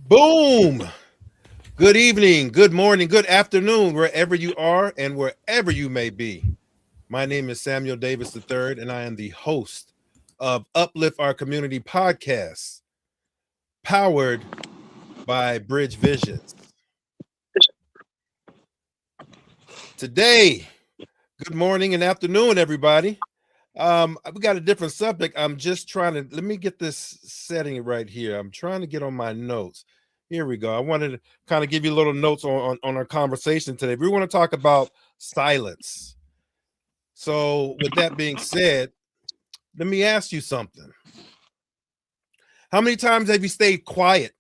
Boom. Good evening, good morning, good afternoon, wherever you are and wherever you may be. My name is Samuel Davis III, and I am the host of Uplift Our Community podcast, powered by Bridge Visions. Today, good morning and afternoon, everybody. We got a different subject. I'm just trying to let me get this setting right here. I'm trying to get on my notes. Here we go. I wanted to kind of give you a little notes on our conversation today. We want to talk about silence. So, with that being said, let me ask you something. How many times have you stayed quiet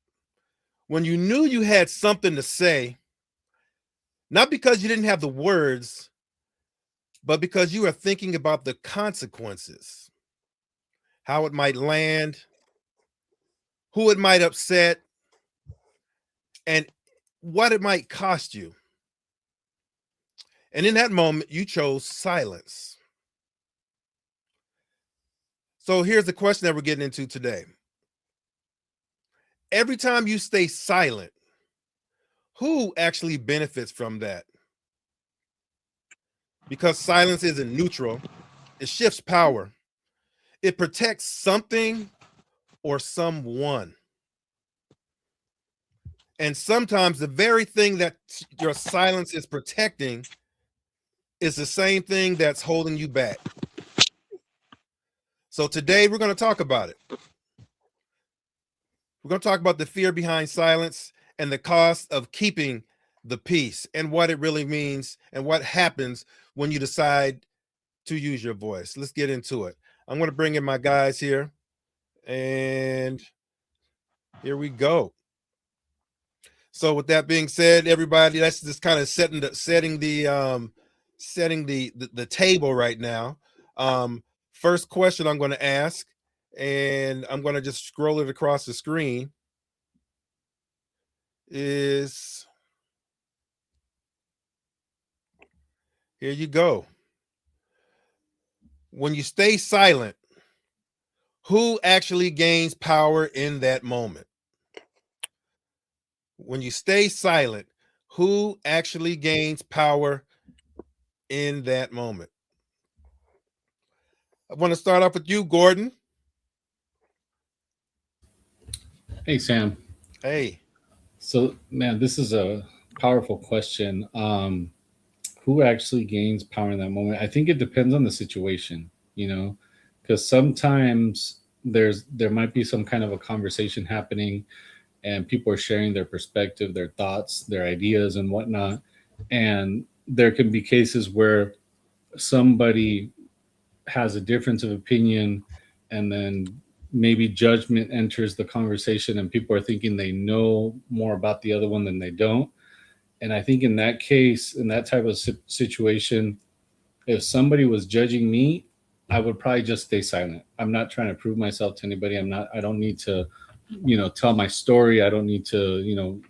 when you knew you had something to say, not because you didn't have the words, but because you were thinking about the consequences, how it might land, who it might upset, and what it might cost you? And in that moment, you chose silence. So here's the question that we're getting into today. Every time you stay silent, who actually benefits from that? Because silence isn't neutral, it shifts power, it protects something or someone. And sometimes the very thing that your silence is protecting is the same thing that's holding you back. So today we're going to talk about it. We're going to talk about the fear behind silence and the cost of keeping the peace and what it really means and what happens when you decide to use your voice. Let's get into it. I'm going to bring in my guys here, and here we go. So with that being said, everybody, that's just kind of setting the table right now. First question I'm going to ask, and I'm going to just scroll it across the screen, is here you go. When you stay silent, who actually gains power in that moment? When you stay silent, who actually gains power in that moment? I want to start off with you, Gordon. Hey, Sam. Hey. So, man, this is a powerful question. Who actually gains power in that moment? I think it depends on the situation, because sometimes there might be some kind of a conversation happening, and people are sharing their perspective, their thoughts, their ideas, and whatnot. And there can be cases where somebody has a difference of opinion, and then maybe judgment enters the conversation and people are thinking they know more about the other one than they don't. And I think in that case, in that type of situation, if somebody was judging me, I would probably just stay silent. I'm not trying to prove myself to anybody. I don't need to, tell my story. I don't need to,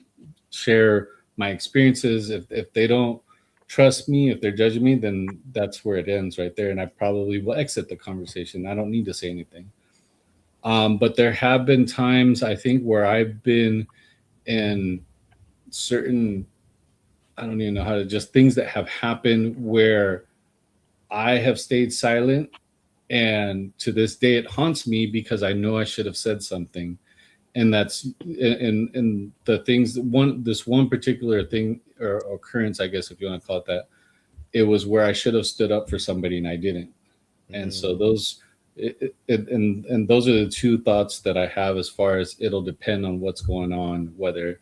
share my experiences. If they don't trust me, if they're judging me, then that's where it ends right there. And I probably will exit the conversation. I don't need to say anything. But there have been times I think where I've been in certain, I don't even know how to, just things that have happened where I have stayed silent. And to this day, it haunts me because I know I should have said something. And that's in the things, this one particular thing or occurrence, I guess, if you want to call it that, it was where I should have stood up for somebody and I didn't. And so Mm. and those are the two thoughts that I have, as far as it'll depend on what's going on, whether,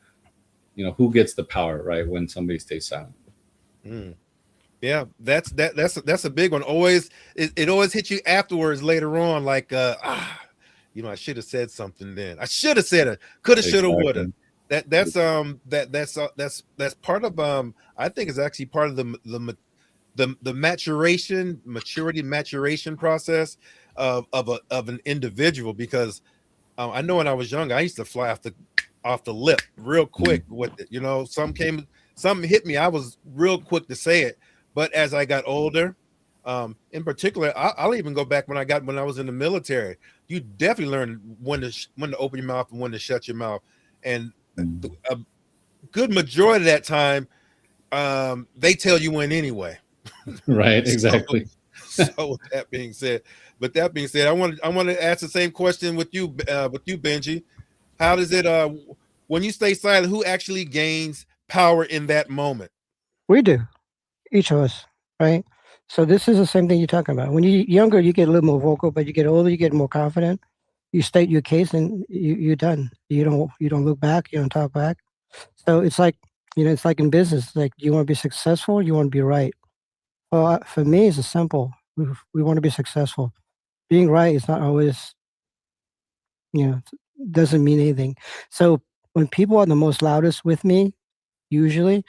who gets the power, right, when somebody stays silent. Mm. Yeah, that's a big one. Always it always hits you afterwards later on, like I should have said something then. I should have said it. Could have, should have, would have. Exactly. That's part of I think it's actually part of the maturity maturation process of an individual, because I know when I was younger I used to fly off the lip real quick with it. Something hit me, I was real quick to say it. But as I got older, in particular, I'll even go back when I was in the military. You definitely learn when to open your mouth and when to shut your mouth. And Mm. a good majority of that time, they tell you when anyway. Right, So, exactly. so with that being said, I want to ask the same question with you, Benji. How does it when you stay silent, who actually gains power in that moment? We do, each of us, right? So this is the same thing you're talking about. When you're younger, you get a little more vocal, but you get older, you get more confident. You state your case, and you're done. You don't look back. You don't talk back. So it's like, it's like in business. Like, you want to be successful, you want to be right. Well, for me, it's simple. We want to be successful. Being right is not always, you know, doesn't mean anything. So when people are the most loudest with me, usually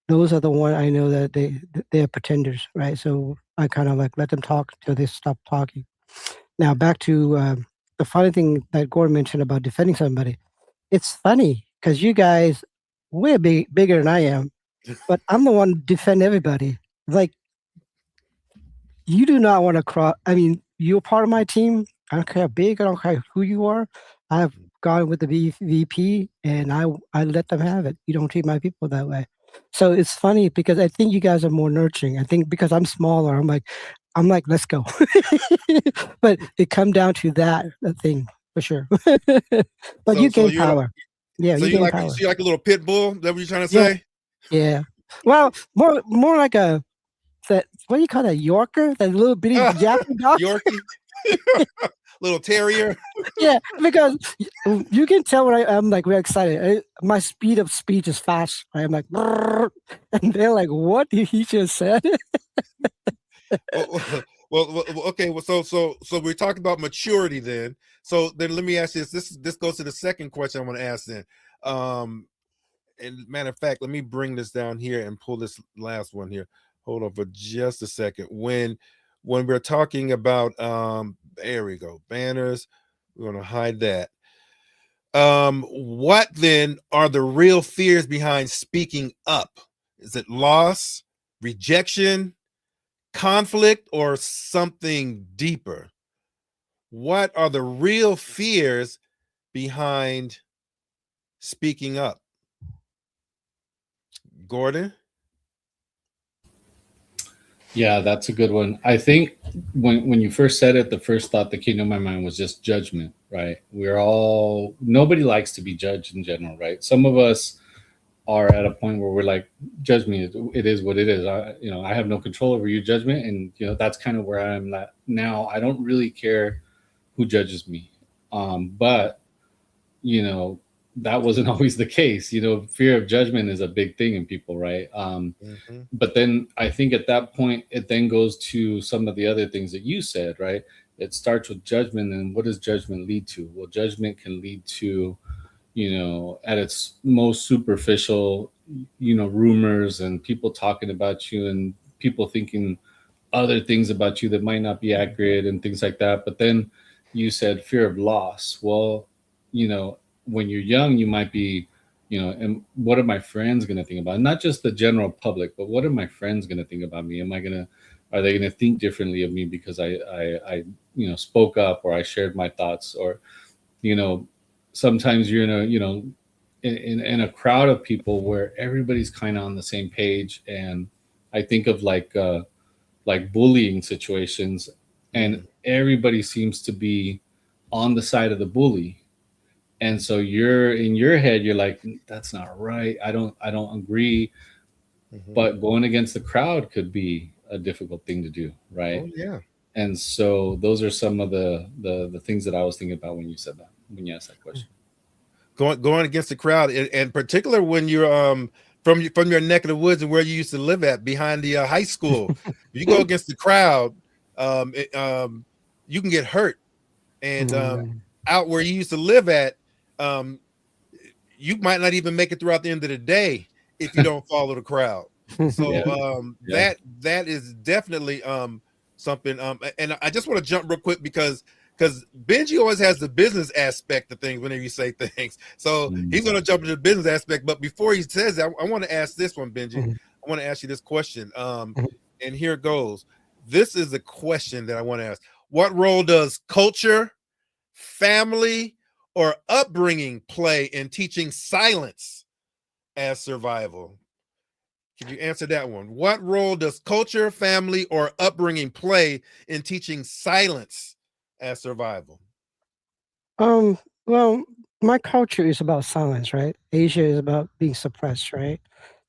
those are the one I know that they're pretenders, right? So I kind of like let them talk till they stop talking. Now back to the funny thing that Gordon mentioned about defending somebody. It's funny because you guys way bigger than I am, but I'm the one to defend everybody. Like, you do not want to cross. I mean, you're part of my team. I don't care how big. I don't care who you are. I've gone with the VP, and I let them have it. You don't treat my people that way. So it's funny because I think you guys are more nurturing. I think because I'm smaller, I'm like, let's go. But it come down to that thing for sure. But So you so gain you're power. Yeah, so you you gain like power. a little pit bull? Is that what you're trying to Yeah, say? yeah. Well, more like a that. What do you call that? Yorker? That little bitty Japanese dog? Yorkie, little terrier. Yeah, because you can tell when I'm like really excited. My speed of speech is fast. I'm like, "Brrr," and they're like, "What did he just said?" Well, okay. Well, so we're talking about maturity then. So then let me ask you this. This goes to the second question I want to ask then. Um, and matter of fact, let me bring this down here and pull this last one here. Hold on for just a second. When we're talking about there we go, banners. We're gonna hide that. What then are the real fears behind speaking up? Is it loss, rejection, conflict, or something deeper? What are the real fears behind speaking up? Gordon? Yeah, that's a good one. I think when you first said it, the first thought that came to my mind was just judgment, right? We're all nobody likes to be judged in general, right? Some of us are at a point where we're like, judge me. It is what it is. I have no control over your judgment, and that's kind of where I am at now. I don't really care who judges me, but you know that wasn't always the case. Fear of judgment is a big thing in people, right? Mhm. But then I think at that point it then goes to some of the other things that you said, right? It starts with judgment, and what does judgment lead to? Well, judgment can lead to, at its most superficial, rumors and people talking about you and people thinking other things about you that might not be accurate and things like that. But then you said fear of loss. Well, when you're young, you might be, and what are my friends going to think about? Not just the general public, but what are my friends going to think about me? Are they going to think differently of me because I spoke up, or I shared my thoughts, or, you know, sometimes you're in a, in a crowd of people where everybody's kind of on the same page. And I think of like bullying situations, and Mhm. everybody seems to be on the side of the bully. And so you're in your head, you're like, that's not right. I don't agree. Mhm. But going against the crowd could be a difficult thing to do, right? Oh yeah. And so those are some of the things that I was thinking about when you said that, when you asked that question. Going against the crowd, and particular when you're from your neck of the woods and where you used to live at behind the high school. If you go against the crowd, it, you can get hurt. And Mm, out where you used to live at, um, you might not even make it throughout the end of the day if you don't follow the crowd. Yeah, So yeah. that is definitely something. And I just want to jump real quick because Benji always has the business aspect of things whenever you say things. So he's Mm. going to jump into the business aspect. But before he says that, I want to ask this one, Benji. mhm, I want to ask you this question. mhm. And here it goes. This is the question that I want to ask. What role does culture, family, or upbringing play in teaching silence as survival? Can you answer that one? What role does culture, family, or upbringing play in teaching silence as survival? Well, my culture is about silence, right? Asia is about being suppressed, right?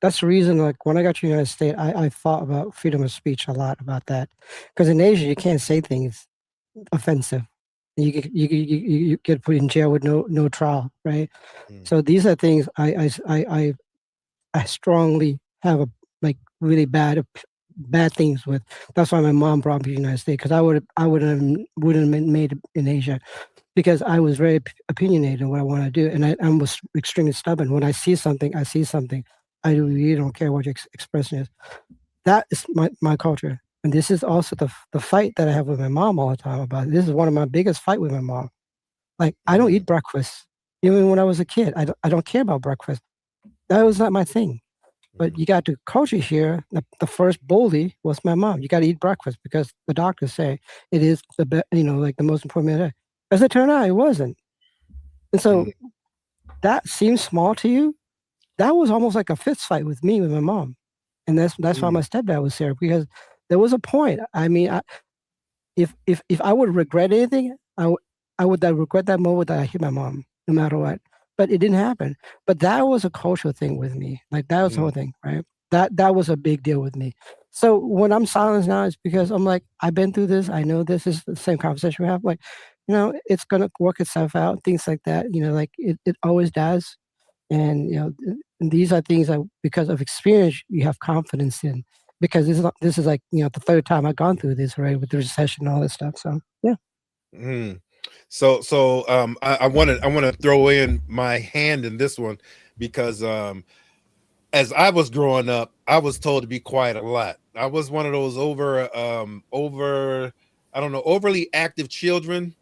That's the reason, like, when I got to the United States, I thought about freedom of speech a lot about that. Because in Asia, you can't say things offensive. You get put in jail with no trial, right? Mm, So these are things I strongly have a like really bad things with. That's why my mom brought me to the United States because I wouldn't have been made in Asia because I was very opinionated in what I want to do, and I was extremely stubborn. When I see something, I see something. I really don't care what your expression is. That is my culture, and this is also the fight that I have with my mom all the time about it. This is one of my biggest fight with my mom. Like I don't mm, eat breakfast, even when I was a kid. I don't care about breakfast. That was not my thing. But mm, you got the culture here. The first bully was my mom. You got to eat breakfast because the doctors say it is the best, like the most important meal. As it turned out, it wasn't. And so mm, that seems small to you. That was almost like a fist fight with me with my mom, and that's why my mm, stepdad was there because there was a point. I mean, if I would regret anything, I would regret that moment that I hit my mom, no matter what. But it didn't happen. But that was a cultural thing with me. Like that was the whole mm, thing, right? That was a big deal with me. So when I'm silenced now, it's because I'm like, I've been through this. I know this is the same conversation we have. Like, it's gonna work itself out. Things like that. Like it always does. And and these are things that because of experience you have confidence in. Because this is like the third time I've gone through this, right, with the recession and all this stuff. So yeah. mm. So I want to throw in my hand in this one because as I was growing up, I was told to be quiet a lot. I was one of those over I don't know, overly active children.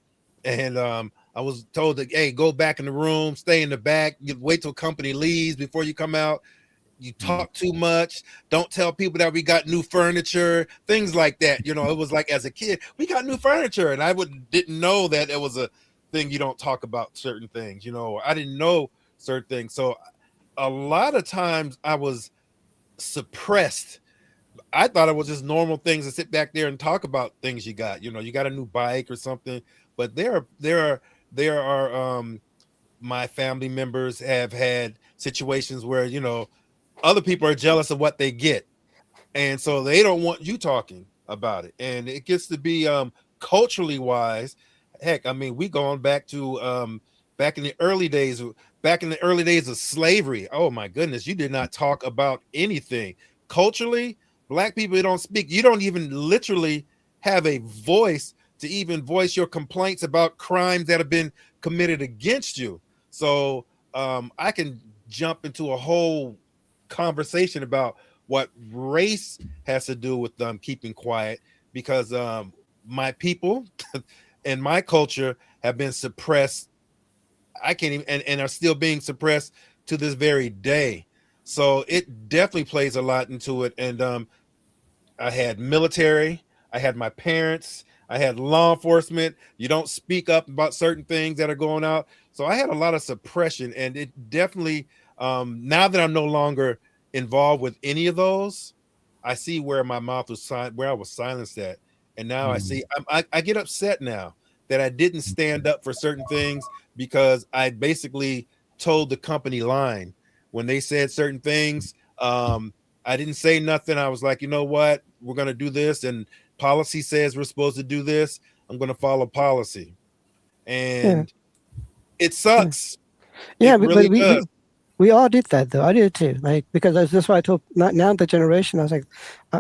And I was told to, hey, go back in the room, stay in the back, you wait till company leaves before you come out. You Mm. talk too much. Don't tell people that we got new furniture, things like that. It was like as a kid, we got new furniture, and I didn't know that it was a thing. You don't talk about certain things. I didn't know certain things. So a lot of times I was suppressed. I thought it was just normal things to sit back there and talk about things you got. You got a new bike or something, but there are my family members have had situations where other people are jealous of what they get, and so they don't want you talking about it, and it gets to be culturally wise. Heck, I mean, we going back to back in the early days back in the early days of slavery. Oh my goodness, you did not talk about anything culturally. Black people don't speak. You don't even literally have a voice to even voice your complaints about crimes that have been committed against you. So I can jump into a whole conversation about what race has to do with them keeping quiet, because my people and my culture have been suppressed. I can't even, and are still being suppressed to this very day. So it definitely plays a lot into it. And I had military, I had my parents, I had law enforcement. You don't speak up about certain things that are going out. So I had a lot of suppression, and it definitely, now that I'm no longer involved with any of those, I see where my mouth was where I was silenced at. And now I Mm. see, I get upset now that I didn't stand up for certain things because I basically told the company line when they said certain things. I didn't say nothing. I was like, you know what? We're going to do this. And policy says we're supposed to do this. I'm going to follow policy. Yeah. And it Yeah. sucks. Yeah, It but really we, does. we we all did that though. I did too. Like because that's why I told not now the generation. I was like,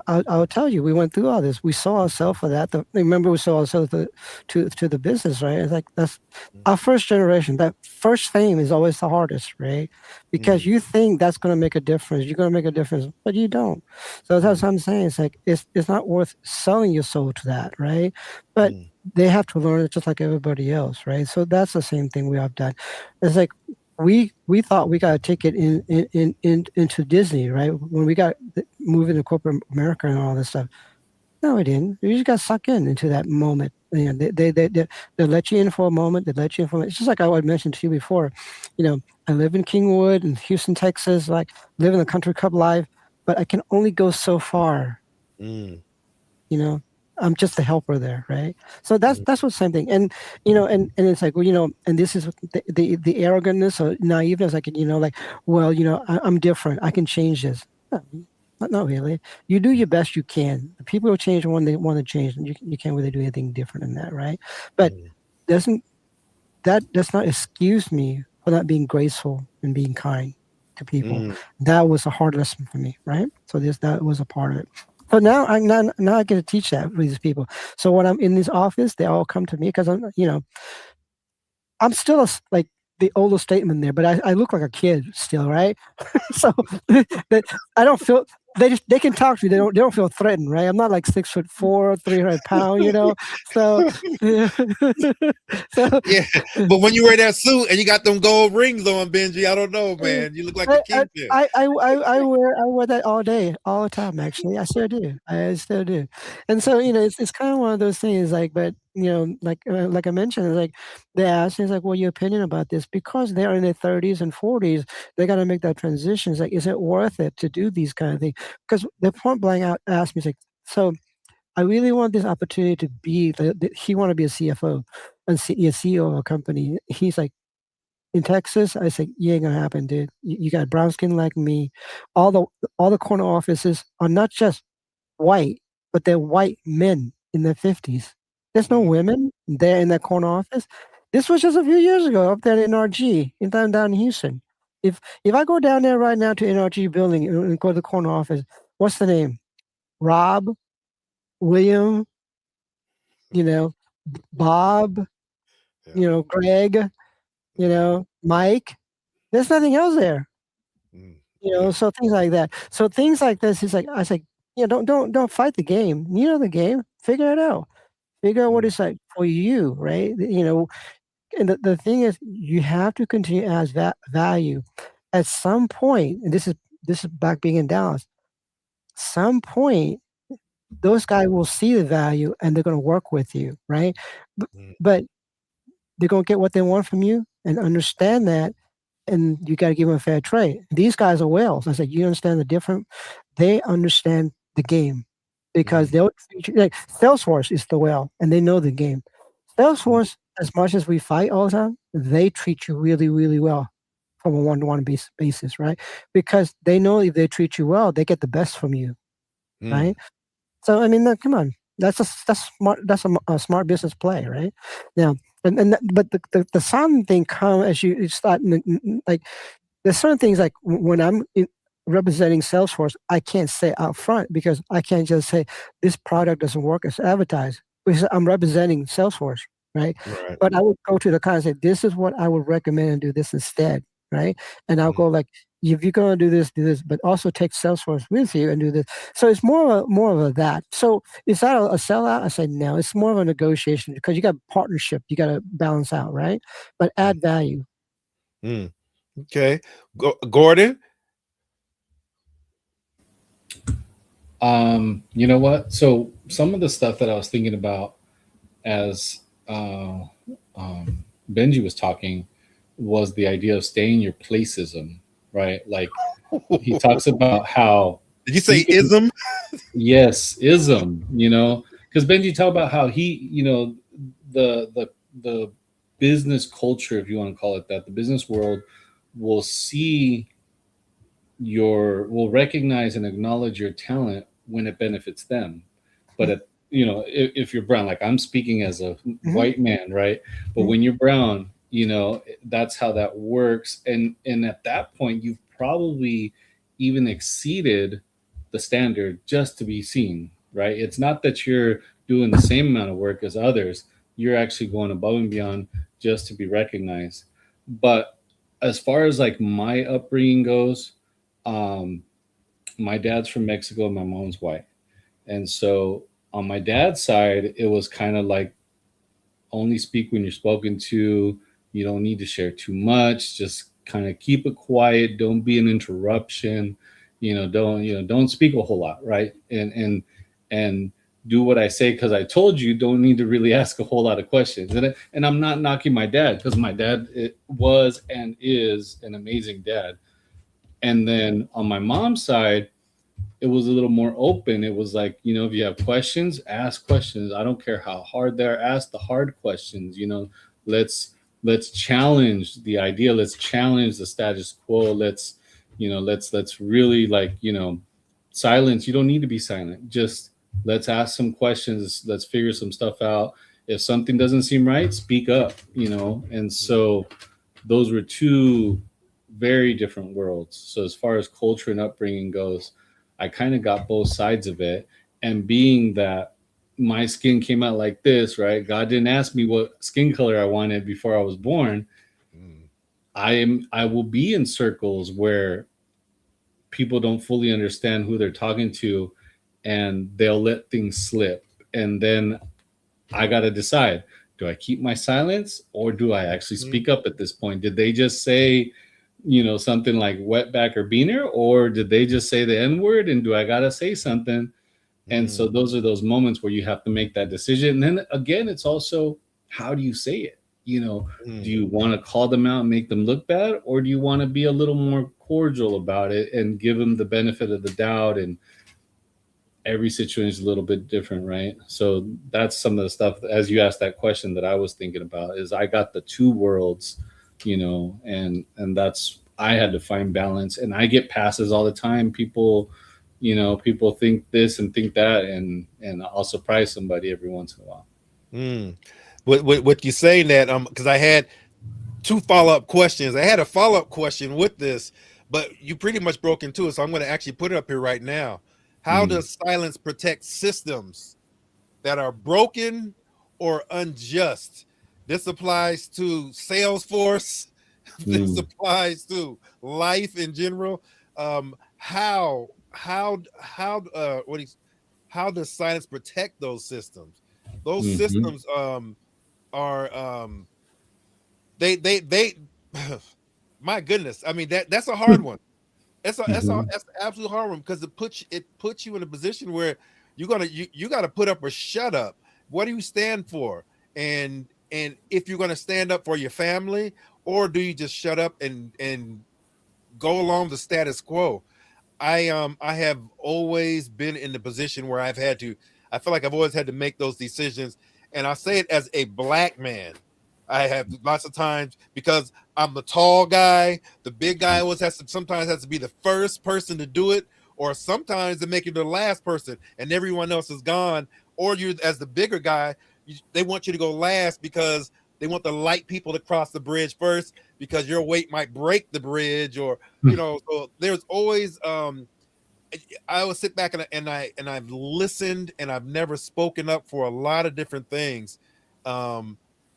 I'll tell you, we went through all this. We saw ourselves for that. Remember, we saw ourselves to the business, right? It's like that's our first generation. That first fame is always the hardest, right? Because Mm, you think that's going to make a difference. You're going to make a difference, but you don't. So that's mm, what I'm saying. It's like it's not worth selling your soul to that, right? But mm, they have to learn it just like everybody else, right? So that's the same thing we have done. It's like we thought we got a ticket into Disney, right? When we got moving to corporate America and all this stuff, No, it didn't. You just got sucked into that moment. You know, they let you in for a moment. They let you in for a moment. It's just like I mentioned to you before. You know, I live in Kingwood in Houston, Texas. Like live in the country club life, but I can only go so far. Mm, You know, I'm just a helper there, right? So mm, that's what same thing. And you know, and it's like, well, you know, and this is the arrogantness or naiveness. Like, you know, like, well, you know, I'm different. I can change this. No, not really. You do your best you can. The people will change when they want to change, and you can't really do anything different than that, right? But mm, doesn't that does not excuse me for not being graceful and being kind to people. mm, That was a hard lesson for me, right? So that was a part of it. So now I get to teach that with these people. So when I'm in this office, they all come to me because I'm, you know, I'm still like the oldest statement there, but I look like a kid still, right? So that I don't feel they can talk to me. They don't feel threatened, right? I'm not like 6'4", 300 pounds, you know. So so yeah, but when you wear that suit and you got them gold rings on, Benji, I don't know, man. You look like the I, I, kingpin. I wear that all day, all the time. Actually, I still do. I still do. And so you know, it's kind of one of those things. Like, but you know, like I mentioned, it's like they ask, it's like, "What your opinion about this?" Because they're in their 30s and 40s, they got to make that transition. It's like, is it worth it to do these kind of things? Because they point blank out asked me, it's like, so I really want this opportunity to be. He want to be a CFO and a CEO of a company. He's like in Texas, I said, "You ain't gonna happen, dude. You got brown skin like me. All the all the corner offices are not just white, but they're white men in their 50s. There's no Mm, women there in that corner office. This was just a few years ago up there in NRG, down in Houston. If I go down there right now to NRG building and go to the corner office, what's the name? Rob, William, you know, Bob, yeah. you know, Greg, you Mm, know, Mike. There's nothing else there. mm, You know, yeah. so things like that. So things like this is like I say, yeah, don't fight the game. You know the game. Figure it out. Figure out what Mm, it's like for you, right? You know, and the thing is, you have to continue as value. At some point, and this is back being in Dallas. Some point, those guys will see the value and they're going to work with you, right? But, mm, but they're going to get what they want from you and understand that and you got to give them a fair trade. These guys are whales. I said, you understand the difference? They understand the game because mm, they'll treat you like Salesforce is the whale and they know the game. mm, Salesforce, as much as we fight all the time, they treat you really, really well from a one-to-one basis, right? Because they know if they treat you well, they get the best from you, mm, right? So I mean, come on, that's smart. That's a smart business play, right? Now, but the sound thing come as you start like there's certain things like when representing Salesforce, I can't say out front because I can't just say this product doesn't work as advertised because I'm representing Salesforce, right? right. But I would go to the client and say, this is what I would recommend and do this instead, right? And I'll Mm, go like, if you're going to do this, but also take Salesforce with you and do this. So it's more of a that. So is that a sellout? I say no. It's more of a negotiation because you got partnership. You got to balance out, right? But mm, add value. mm. Okay. Gordon? You know what? So some of the stuff that I was thinking about as Benji was talking was the idea of staying in your placism, right? Like he talks about how Did you say even ism? yes, ism, you know, because Benji talked about how he, you know, the business culture, if you want to call it that, the business world will see will recognize and acknowledge your talent when it benefits them. But at, you know, if you're brown, like I'm speaking as a Mm-hmm. white man, right? But Mm-hmm. when you're brown, you know, that's how that works. And at that point, you've probably even exceeded the standard just to be seen, right? It's not that you're doing the same amount of work as others. You're actually going above and beyond just to be recognized. But as far as like my upbringing goes, um, my dad's from Mexico, my mom's white. And so on my dad's side, it was kind of like only speak when you're spoken to. You don't need to share too much. Just kind of keep it quiet. Don't be an interruption. Don't speak a whole lot, right? And do what I say because I told you. Don't need to really ask a whole lot of questions. And I'm not knocking my dad, because my dad was and is an amazing dad. And then on my mom's side, it was a little more open. It was like, if you have questions, ask questions. I don't care how hard they're, ask the hard questions. Let's challenge the idea. Let's challenge the status quo. Let's really, like, silence. You don't need to be silent. Just let's ask some questions. Let's figure some stuff out. If something doesn't seem right, speak up. And so those were two very different worlds. So as far as culture and upbringing goes, I kind of got both sides of it. And being that my skin came out like this, right? God didn't ask me what skin color I wanted before I was born. I will be in circles where people don't fully understand who they're talking to, and they'll let things slip. And then I got to decide, do I keep my silence, or do I actually speak up at this point? Did they just say, something like wetback or beaner, or did they just say the N word, and do I got to say something? And so those are those moments where you have to make that decision. And then again, it's also, how do you say it? Do you want to call them out and make them look bad, or do you want to be a little more cordial about it and give them the benefit of the doubt? And every situation is a little bit different, right? So that's some of the stuff, as you asked that question, that I was thinking about, is I got the two worlds, and that's, I had to find balance. And I get passes all the time. People think this and think that, and I'll surprise somebody every once in a while. What you saying that, because I had two follow-up questions. I had a follow-up question with this, but you pretty much broke into it, so I'm going to actually put it up here right now. How does silence protect systems that are broken or unjust? This applies to Salesforce. This applies to life in general. How does silence protect those systems? Those systems are they my goodness. I mean, that's a hard one. That's an absolute hard one, because it puts you in a position where you got to put up or shut up. What do you stand for? And if you're going to stand up for your family, or do you just shut up and go along the status quo? I have always been in the position where I feel like I've always had to make those decisions. And I say it as a Black man. I have lots of times, because I'm the tall guy, the big guy sometimes has to be the first person to do it, or sometimes they make you the last person and everyone else is gone. Or you, as the bigger guy, they want you to go last because they want the light people to cross the bridge first, because your weight might break the bridge, or so there's always I always sit back and I've listened, and I've never spoken up for a lot of different things.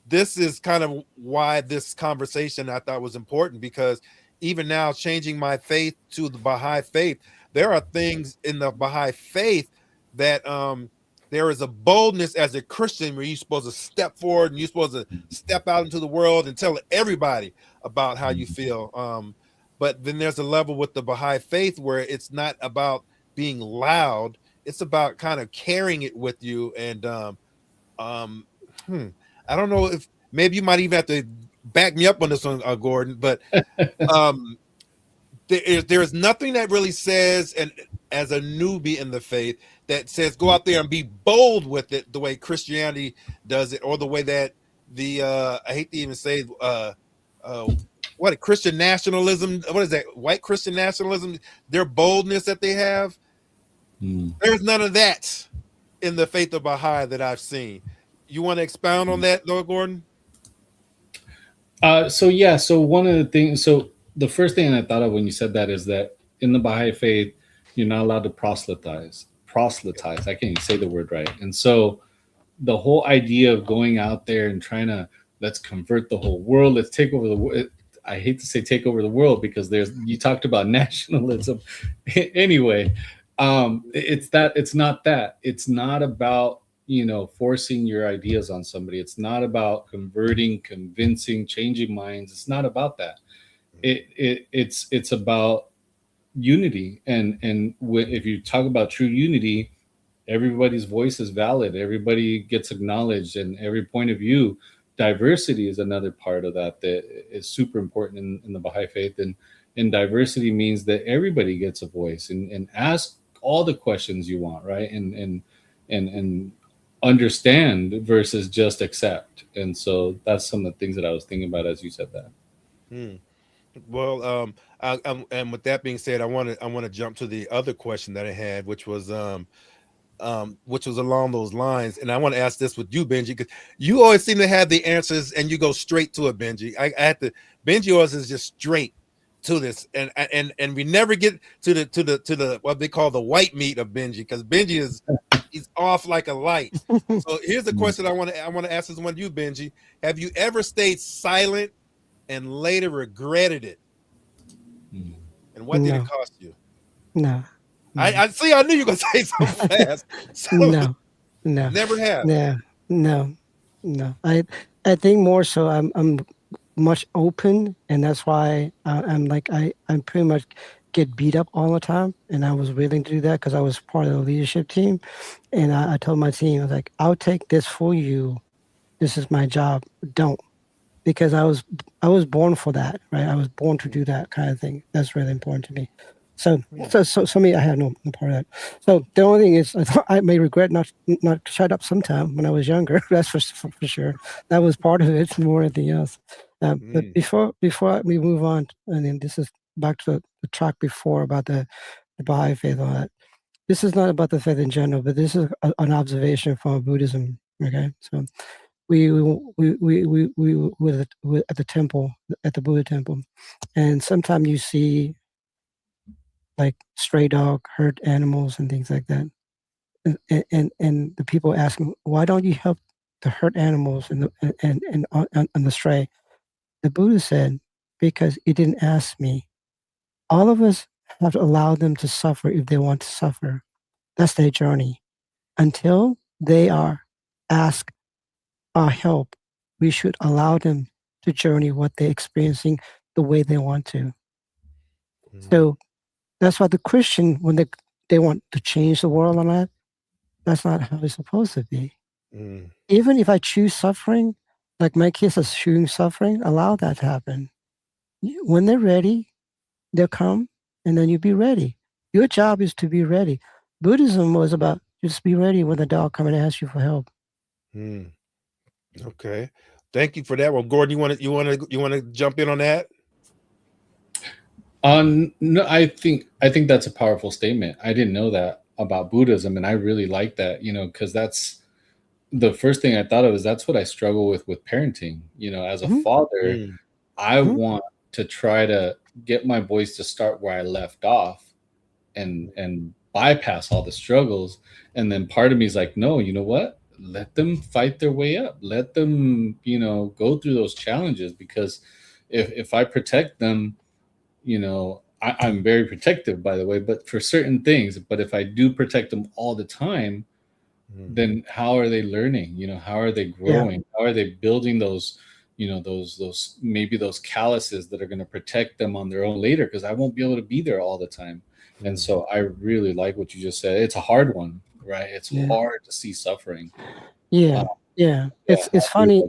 This is kind of why this conversation I thought was important, because even now, changing my faith to the Baha'i faith, there are things in the Baha'i faith that there is a boldness as a Christian where you're supposed to step forward and you're supposed to step out into the world and tell everybody about how you feel. But then there's a level with the Baha'i faith where it's not about being loud. It's about kind of carrying it with you. And I don't know if maybe you might even have to back me up on this one, Gordon, but there's nothing that really says, and as a newbie in the faith, that says go out there and be bold with it the way Christianity does it, or the way that I hate to even say what Christian nationalism, what is that, white Christian nationalism, their boldness that they have. There's none of that in the faith of Baha'i that I've seen. You want to expound on that, though, Gordon? So one of the things, the first thing I thought of when you said that is that in the Baha'i faith, you're not allowed to proselytize. I can't even say the word right. And so the whole idea of going out there and trying to, let's convert the whole world, let's take over the world. I hate to say take over the world, because you talked about nationalism. Anyway, it's not that. It's not about, forcing your ideas on somebody. It's not about converting, convincing, changing minds. It's not about that. It's about unity. And if you talk about true unity, everybody's voice is valid, everybody gets acknowledged, and every point of view. Diversity is another part of that is super important in the Baha'i faith, and diversity means that everybody gets a voice and ask all the questions you want, right? And understand versus just accept. And so that's some of the things that I was thinking about as you said that. Hmm. Well, and with that being said, I want to jump to the other question that I had, which was along those lines. And I want to ask this with you, Benji, because you always seem to have the answers and you go straight to it, Benji. I had to. Benji always is just straight to this, and we never get to the what they call the white meat of Benji, because Benji he's off like a light. So here's the question I want to ask this one to you, Benji. Have you ever stayed silent and later regretted it? And what did it cost you? No. I see. I knew you were gonna say so fast. So, No. Never have. No. I think more so. I'm much open, and that's why I'm like I'm pretty much get beat up all the time, and I was willing to do that because I was part of the leadership team, and I told my team, I was like, I'll take this for you. This is my job. Don't, because I was born for that, right? I was born to do that kind of thing. That's really important to me. So me, I had no part of that. So the only thing is, I may regret not shut up sometime when I was younger. That's for sure. That was part of it more than anything else. But before we move on, and then this is back to the track before about the Baha'i faith, all that. This is not about the faith in general, but this is an observation from Buddhism. Okay, so we were at the temple, at the Buddha temple, and sometimes you see like stray dog, hurt animals, and things like that. And the people ask me, why don't you help the hurt animals and the stray? The Buddha said, because he didn't ask me. All of us have to allow them to suffer if they want to suffer. That's their journey. Until they are asked our help, we should allow them to journey what they're experiencing the way they want to. So that's why the Christian, when they want to change the world on that, that's not how it's supposed to be. Even if I choose suffering, like my kids are choosing suffering, allow that to happen. When they're ready, they'll come, and then you be ready. Your job is to be ready. Buddhism was about just be ready when the dog come and ask you for help. Okay, thank you for that. Well, Gordon, you want to jump in on that? No, I think that's a powerful statement. I didn't know that about Buddhism, and I really like that, because that's the first thing I thought of. Is that's what I struggle with parenting. As a father, I want to try to get my boys to start where I left off, and bypass all the struggles. And then part of me is like, no, you know what? Let them fight their way up. Let them, go through those challenges, because if I protect them, I'm very protective, by the way, but for certain things. But if I do protect them all the time, then how are they learning? How are they growing? Yeah. How are they building those, those maybe those calluses that are going to protect them on their own later? Because I won't be able to be there all the time. And so I really like what you just said. It's a hard one, right? It's hard to see suffering. Yeah. It's funny.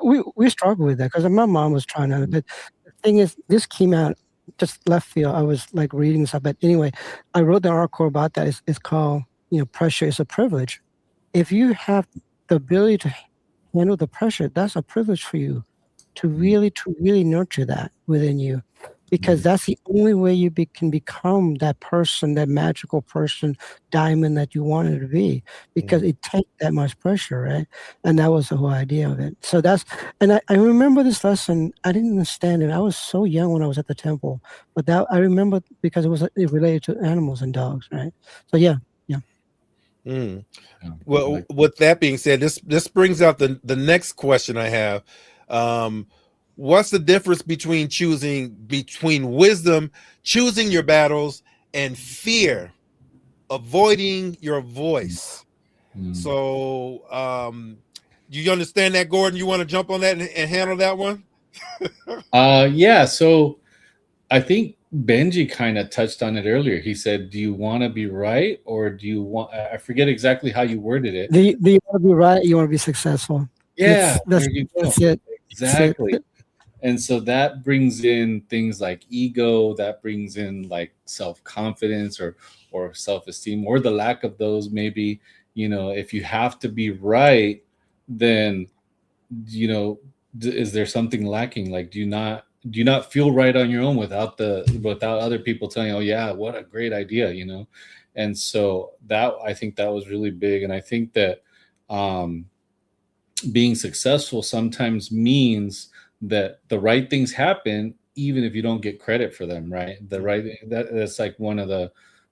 We struggle with that because my mom was trying to. But the thing is, this came out just left field. I was like reading stuff, but anyway, I wrote an article about that. It's called, pressure is a privilege. If you have the ability to handle the pressure, that's a privilege for you to really nurture that within you, because that's the only way you can become that person, that magical person, diamond that you wanted to be, because it takes that much pressure, right? And that was the whole idea of it. So and I remember this lesson. I didn't understand it. I was so young when I was at the temple, but that I remember because it related to animals and dogs, right? So yeah. Well, with that being said, this brings out the next question I have. What's the difference between wisdom, choosing your battles, and fear, avoiding your voice? So, do you understand that, Gordon? You want to jump on that and handle that one? Yeah. So I think Benji kind of touched on it earlier. He said, "Do you want to be right, or do you want?" I forget exactly how you worded it. Do you want to be right? You want to be successful. Yeah, That's there you go. that's it. That's it. Exactly. And so that brings in things like ego, that brings in like self-confidence or self-esteem, or the lack of those. Maybe, if you have to be right, then, is there something lacking? Like, do you not feel right on your own without other people telling you, oh yeah, what a great idea, And so I think that was really big. And I think that um being successful sometimes means that the right things happen even if you don't get credit for them, right? That's like one of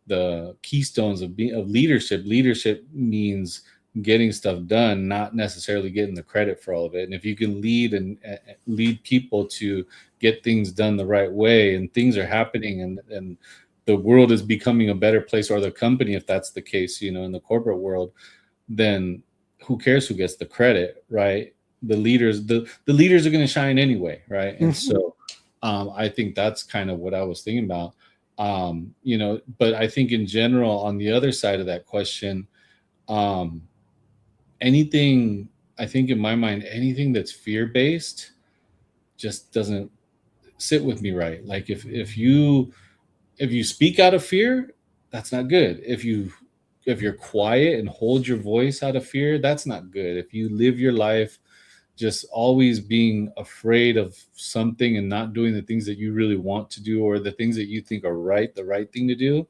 the keystones of leadership. Leadership means getting stuff done, not necessarily getting the credit for all of it. And if you can lead and lead people to get things done the right way, and things are happening, and the world is becoming a better place, or the company, if that's the case, in the corporate world, then who cares who gets the credit, right? The leaders are going to shine anyway, right? And so I think that's kind of what I was thinking about. But I think in general, on the other side of that question, anything, I think in my mind, anything that's fear-based just doesn't sit with me, right? Like if you speak out of fear, that's not good. If you're quiet and hold your voice out of fear, that's not good. If you live your life just always being afraid of something and not doing the things that you really want to do, or the things that you think are the right thing to do,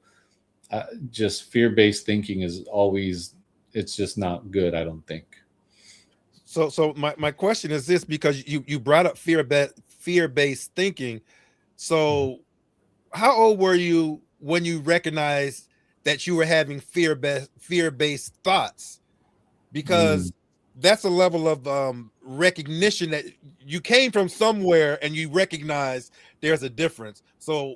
just fear-based thinking it's just not good, I don't think. So my question is this, because you brought up fear-based thinking. So how old were you when you recognized that you were having fear-based thoughts? Because that's a level of recognition that you came from somewhere and you recognize there's a difference. So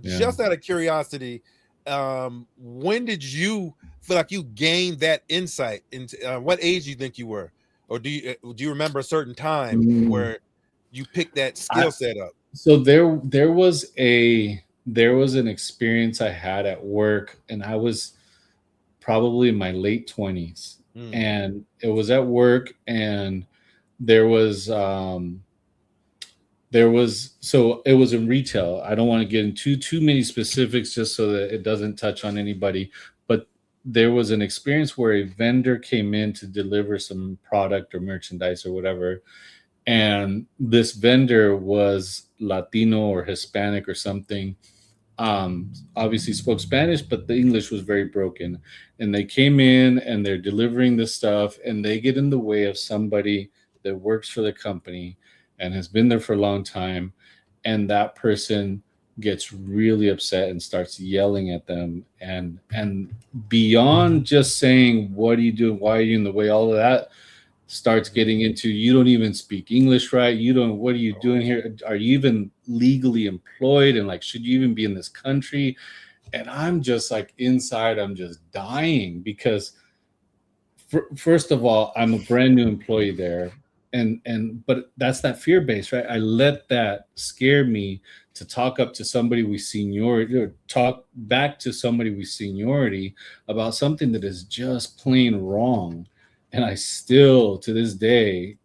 just out of curiosity, when did you feel like you gained that insight? Into what age do you think you were, or do you remember a certain time where you picked that skill set up? So there was an experience I had at work, and I was probably in my late 20s, and it was at work, and there was so it was in retail. I don't want to get into too many specifics just so that it doesn't touch on anybody, but there was an experience where a vendor came in to deliver some product or merchandise or whatever, and this vendor was Latino or Hispanic or something. Obviously spoke Spanish, but the English was very broken. And they came in and they're delivering this stuff, and they get in the way of somebody that works for the company and has been there for a long time. And that person gets really upset and starts yelling at them. And beyond just saying, what are you doing? Why are you in the way? All of that starts getting into, you don't even speak English right. What are you doing here? Are you even legally employed? And like, should you even be in this country? And I'm just like, inside, I'm just dying, because first of all, I'm a brand new employee there. But that's that fear base, right? I let that scare me to talk up to somebody with seniority, or talk back to somebody with seniority about something that is just plain wrong. And I still, to this day,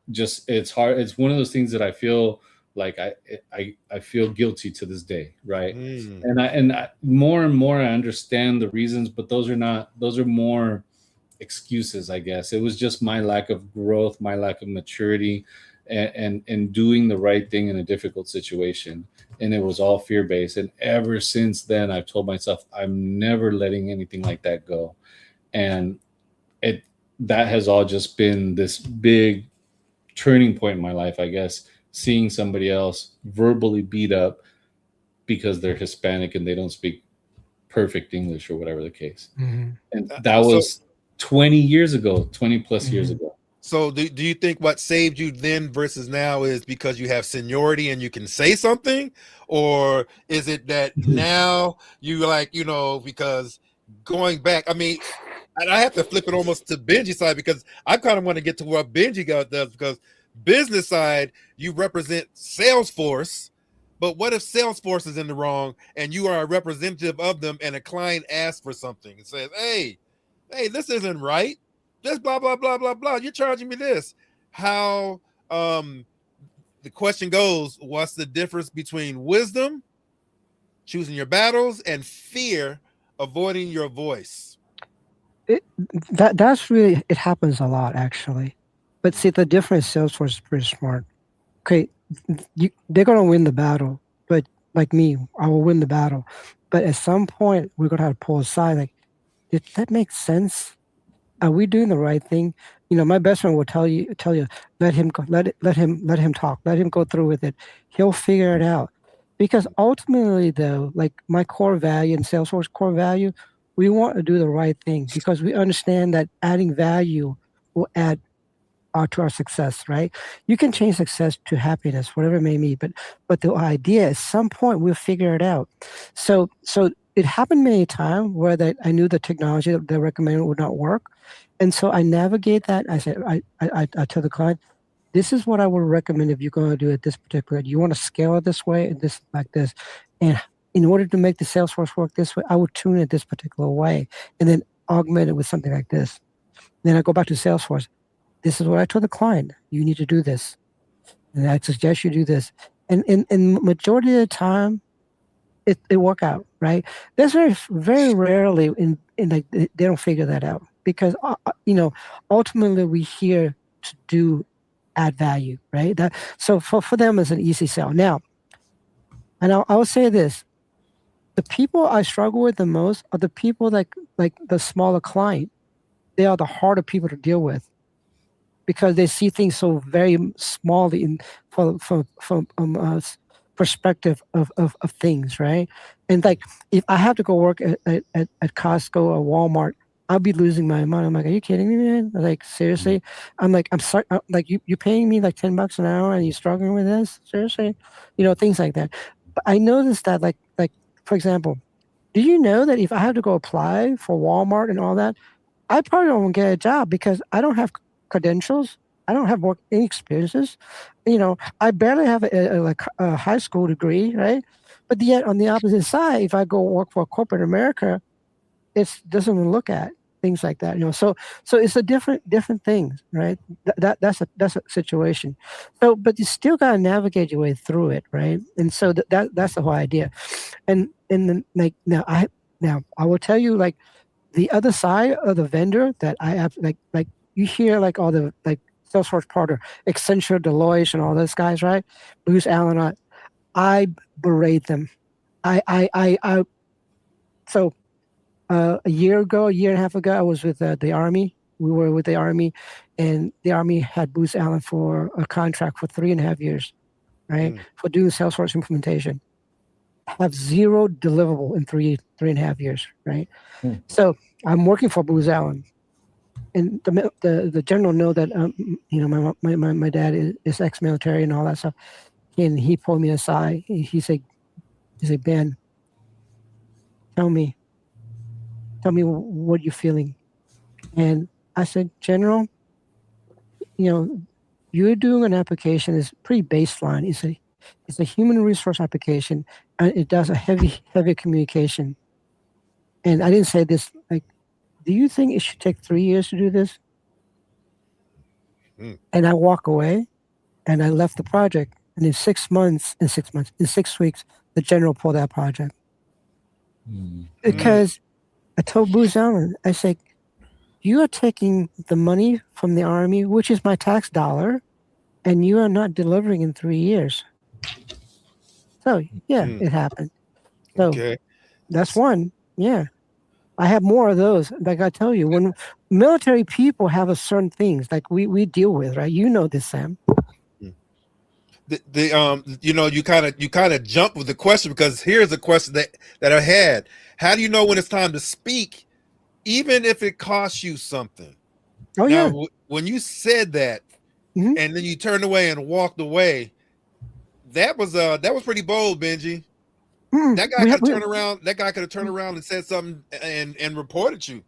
it's hard. It's one of those things that I feel like I feel guilty to this day, right? And more and more I understand the reasons, but those are more excuses, I guess. It was just my lack of growth, my lack of maturity, and doing the right thing in a difficult situation. And it was all fear-based. And ever since then, I've told myself I'm never letting anything like that go. And that has all just been this big turning point in my life, I guess, seeing somebody else verbally beat up because they're Hispanic and they don't speak perfect English or whatever the case. And that was 20 years ago, 20 plus years ago. So do you think what saved you then versus now is because you have seniority and you can say something? Or is it that now you because going back, I mean, and I have to flip it almost to Benji side, because I kind of want to get to what Benji does, because business side, you represent Salesforce, But what if Salesforce is in the wrong and you are a representative of them and a client asks for something and says, hey, this isn't right. This blah, blah, blah, blah, blah. You're charging me this. How the question goes, what's the difference between wisdom, choosing your battles, and fear, avoiding your voice? That's really, it happens a lot actually. But see, the difference, Salesforce is pretty smart. Okay, they're going to win the battle, but like me, I will win the battle. But at some point, we're going to have to pull aside. Like, did that make sense? Are we doing the right thing? You know, my best friend will tell you, let him go, let him talk, let him go through with it. He'll figure it out. Because ultimately, though, like my core value and Salesforce core value, we want to do the right thing because we understand that adding value will add to our success, right? You can change success to happiness, whatever it may be, but the idea at some point we'll figure it out. So it happened many times where that I knew the technology that they recommended would not work, and so I navigate that. I said I tell the client, this is what I would recommend if you're going to do it this particular. You want to scale it this way and this like this, and in order to make the Salesforce work this way, I would tune it this particular way, and then augment it with something like this. Then I go back to Salesforce. This is what I told the client. You need to do this. And I suggest you do this. And majority of the time, it work out, right? There's very rarely in like they don't figure that out because ultimately we here to add value, right? That so for them it's an easy sell. Now, and I will say this: the people I struggle with the most are the people like the smaller client. They are the harder people to deal with, because they see things so very smallly from perspective of things, right? And like if I have to go work at Costco or Walmart, I'll be losing my mind. I'm like, are you kidding me, man? Like seriously? I'm like, I'm sorry. Like you're paying me like $10 an hour and you're struggling with this? Seriously? Things like that. But I noticed that like for example, do you know that if I have to go apply for Walmart and all that, I probably won't get a job because I don't have credentials. I don't have work experiences. I barely have a high school degree, right? But yet on the opposite side, if I go work for corporate America, it doesn't even look at things like that. So it's a different things, right? That's a situation. So, but you still got to navigate your way through it, right? And so that's the whole idea. And then like now I will tell you like the other side of the vendor that I have like you hear like all the like Salesforce partner, Accenture, Deloitte, and all those guys, right? Bruce Allen, I berate them. So a year and a half ago, I was with the Army. We were with the Army, and the Army had Bruce Allen for a contract for 3.5 years, right? For doing Salesforce implementation. Have zero deliverable in 3.5 years, right? So I'm working for Booz Allen, and the general know that my dad is ex-military and all that stuff, and he pulled me aside. He said, Ben, tell me what you're feeling. And I said, General, you're doing an application is pretty baseline. It's a human resource application, and it does a heavy communication. And I didn't say this like, do you think it should take 3 years to do this? And I walk away, and I left the project. And in 6 weeks, the general pulled that project. Because I told Booz Allen, I said, you are taking the money from the Army, which is my tax dollar, and you are not delivering in 3 years. So yeah, it happened. So that's one. Yeah. I have more of those. Like I tell you, when military people have a certain things like we deal with, right? You know this, Sam. You kind of jump with the question, because here's a question that I had. How do you know when it's time to speak, even if it costs you something? Oh now, yeah. When you said that, and then you turned away and walked away, that was pretty bold, Benji. That guy could turn around. That guy could have turned around and said something and reported you,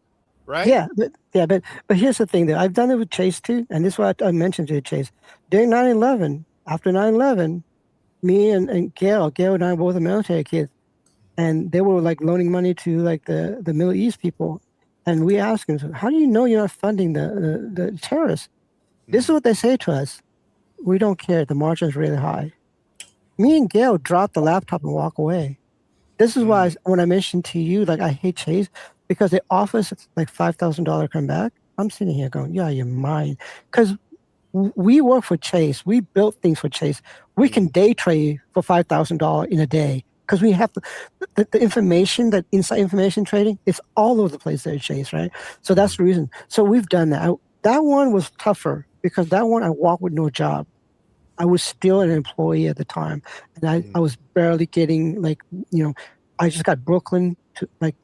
right? Yeah, but here's the thing that I've done it with Chase too, and this is what I mentioned to Chase during 9/11. After 9/11, me and Gail and I both are military kids, and they were like loaning money to like the Middle East people, and we asked them, "So how do you know you're not funding the terrorists?" This is what they say to us: "We don't care. The margin's really high." Me and Gail drop the laptop and walk away. This is why when I mentioned to you, like I hate Chase because they offer us like $5,000 come back. I'm sitting here going, "Yeah, you're mine," because we work for Chase. We built things for Chase. We can day trade for $5,000 in a day because we have the information, that inside information trading, it's all over the place there at Chase, right? So that's the reason. So we've done that. That one was tougher because that one I walked with no job. I was still an employee at the time, and I was barely getting like, I just got Brooklyn to like,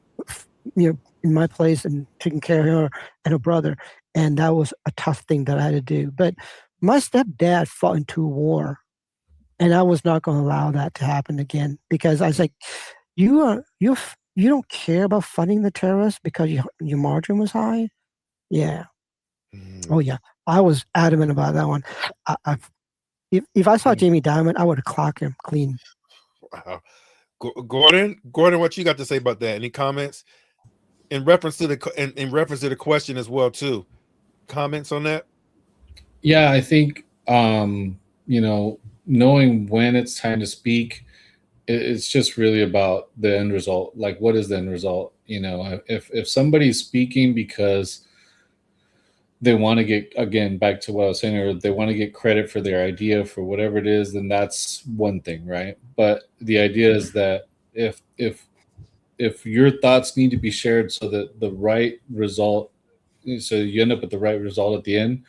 in my place and taking care of her and her brother, and that was a tough thing that I had to do. But my stepdad fought into a war, and I was not going to allow that to happen again because I was like, you don't care about funding the terrorists because your margin was high. Yeah. Oh yeah. I was adamant about that one. I if I saw Jamie Dimon, I would have clocked him clean. Wow. Gordon, what you got to say about that? Any comments in reference to the question as well too? Comments on that? Yeah, I think knowing when it's time to speak, it's just really about the end result. Like, what is the end result? If somebody's speaking because they want to get, again, back to what I was saying, or they want to get credit for their idea for whatever it is, then that's one thing, right? But the idea is that if your thoughts need to be shared so that the right result, so you end up with the right result at the end,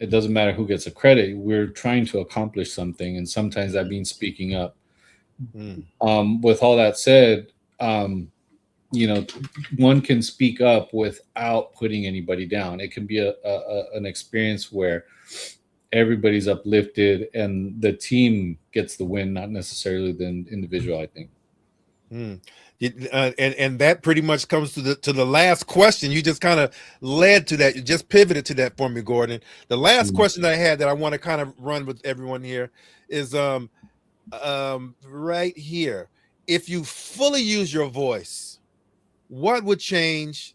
it doesn't matter who gets the credit. We're trying to accomplish something, and sometimes that means speaking up. With all that said, one can speak up without putting anybody down. It can be an experience where everybody's uplifted and the team gets the win, not necessarily the individual, I think. And that pretty much comes to the last question. You just kind of led to that. You just pivoted to that for me, Gordon. The last question I had that I want to kind of run with everyone here is right here. If you fully use your voice, what would change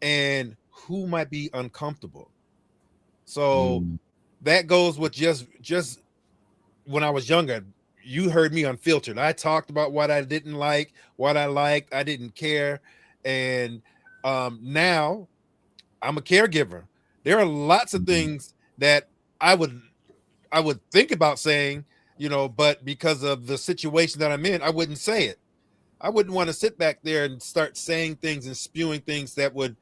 and who might be uncomfortable? So that goes with just when I was younger. You heard me unfiltered. I talked about what I didn't like, what I liked. I didn't care. And now I'm a caregiver. There are lots of things that I would think about saying, but because of the situation that I'm in, I wouldn't say it. I wouldn't want to sit back there and start saying things and spewing things that would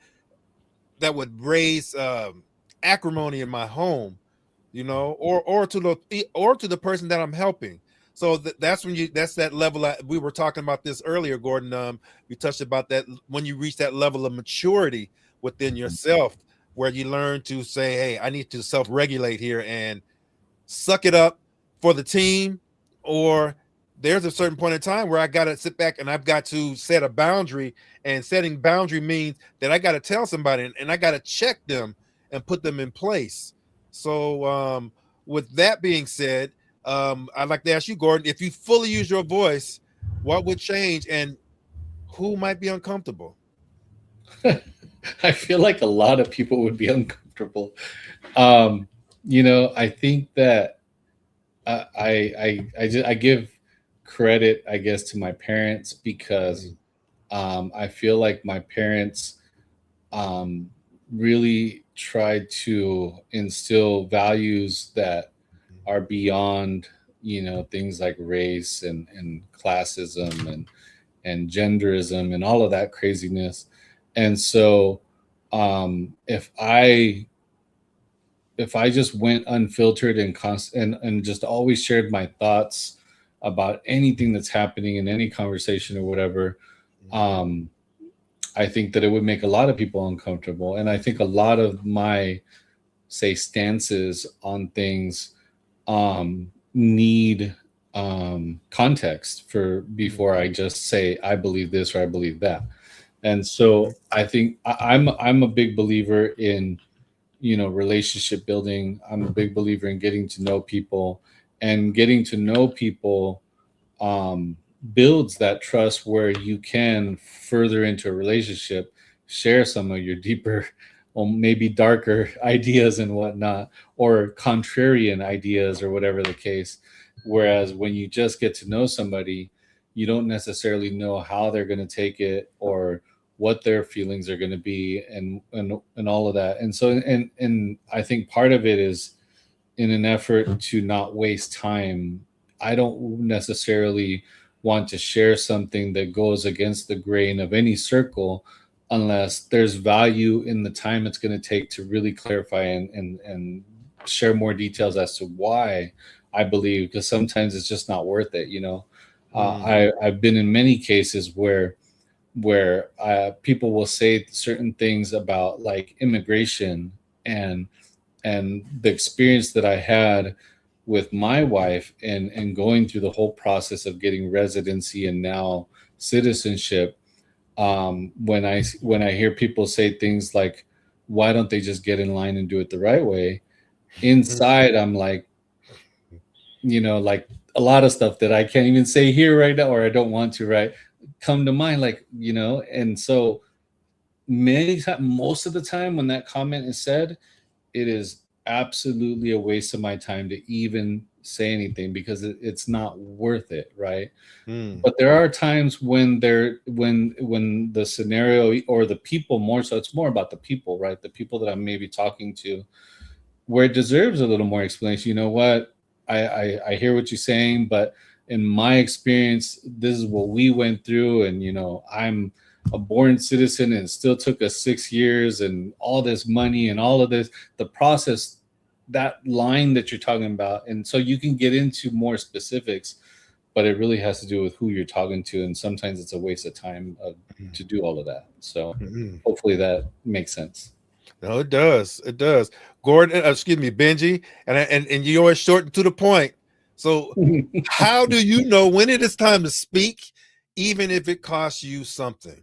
raise acrimony in my home, or to the person that I'm helping. So that's that level. We were talking about this earlier, Gordon. We touched about that when you reach that level of maturity within yourself, where you learn to say, "Hey, I need to self-regulate here and suck it up for the team," or there's a certain point in time where I got to sit back and I've got to set a boundary, and setting boundary means that I got to tell somebody and I got to check them and put them in place. So with that being said, I'd like to ask you, Gordon, if you fully use your voice, what would change and who might be uncomfortable? I feel like a lot of people would be uncomfortable. I think that I give credit, I guess, to my parents because I feel like my parents really tried to instill values that are beyond, things like race and classism and genderism and all of that craziness. And so if I just went unfiltered and just always shared my thoughts about anything that's happening in any conversation or whatever, I think that it would make a lot of people uncomfortable. And I think a lot of my, say, stances on things need context before I just say I believe this or I believe that. And so I think I'm a big believer in relationship building. I'm a big believer in getting to know people and getting to know people builds that trust where you can further into a relationship, share some of your deeper or maybe darker ideas and whatnot, or contrarian ideas or whatever the case. Whereas when you just get to know somebody, you don't necessarily know how they're going to take it or what their feelings are going to be, and all of that. And so and I think part of it is in an effort to not waste time. I don't necessarily want to share something that goes against the grain of any circle unless there's value in the time it's going to take to really clarify and share more details as to why I believe, because sometimes it's just not worth it, you know. I've been in many cases where people will say certain things about like immigration and the experience that I had with my wife and going through the whole process of getting residency and now citizenship. When I hear people say things like, "Why don't they just get in line and do it the right way?" Inside, I'm like, you know, like a lot of stuff that I can't even say here right now, or I don't want to, right? Come to mind, like, you know, and so many times, most of the time when that comment is said, it is absolutely a waste of my time to even say anything because it's not worth it, right? But there are times when when the scenario or the people, more so it's more about the people, right? The people that I'm maybe talking to, where it deserves a little more explanation. You know what? I hear what you're saying, but in my experience, this is what we went through, and you know, I'm a born citizen, and it still took us 6 years, and all this money, and all of this, the process, that line that you're talking about, and so you can get into more specifics, but it really has to do with who you're talking to, and sometimes it's a waste of time to do all of that. So hopefully that makes sense. No, it does. It does. Gordon, excuse me, Benji, and you always shorten to the point. So, how do you know when it is time to speak, even if it costs you something?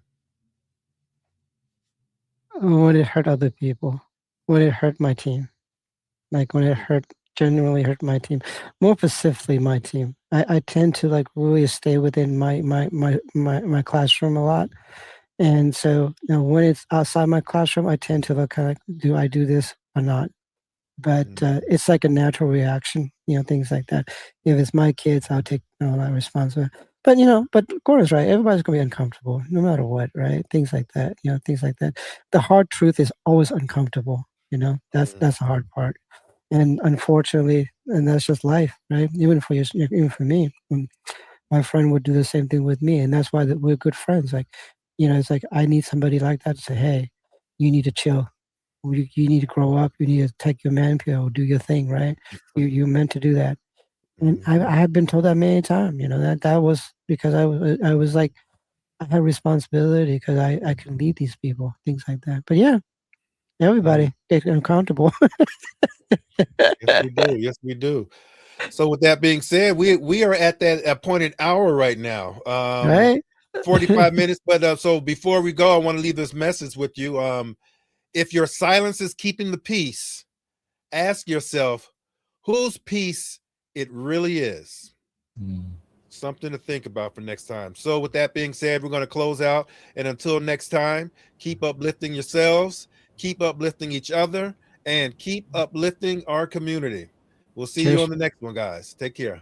When it hurt other people, when it hurt my team, like when it genuinely hurt my team, more specifically my team. I tend to like really stay within my classroom a lot. And so, you know, when it's outside my classroom, I tend to look kind of, do I do this or not? But it's like a natural reaction, you know, things like that. If it's my kids, I'll take, you know, that responsibility. But you know, but Gordon's right. Everybody's gonna be uncomfortable, no matter what, right? Things like that, you know, things like that. The hard truth is always uncomfortable. You know, that's the hard part. And unfortunately, and that's just life, right? Even for you, even for me, my friend would do the same thing with me, and that's why that we're good friends. Like, you know, it's like I need somebody like that to say, "Hey, you need to chill. You need to grow up. You need to take your man pill, do your thing, right? You're meant to do that." And I have been told that many times. You know, that was because I was like I had responsibility because I can lead these people, things like that. But yeah, everybody get uncomfortable. Yes, we do. Yes, we do. So, with that being said, we are at that appointed hour right now. Right? 45 minutes. But so before we go, I want to leave this message with you. If your silence is keeping the peace, ask yourself whose peace it really is. Something to think about for next time. So, with that being said, we're going to close out. And until next time, keep uplifting yourselves, keep uplifting each other, and keep uplifting our community. We'll see you on Cheers. the next one, guys. Take care.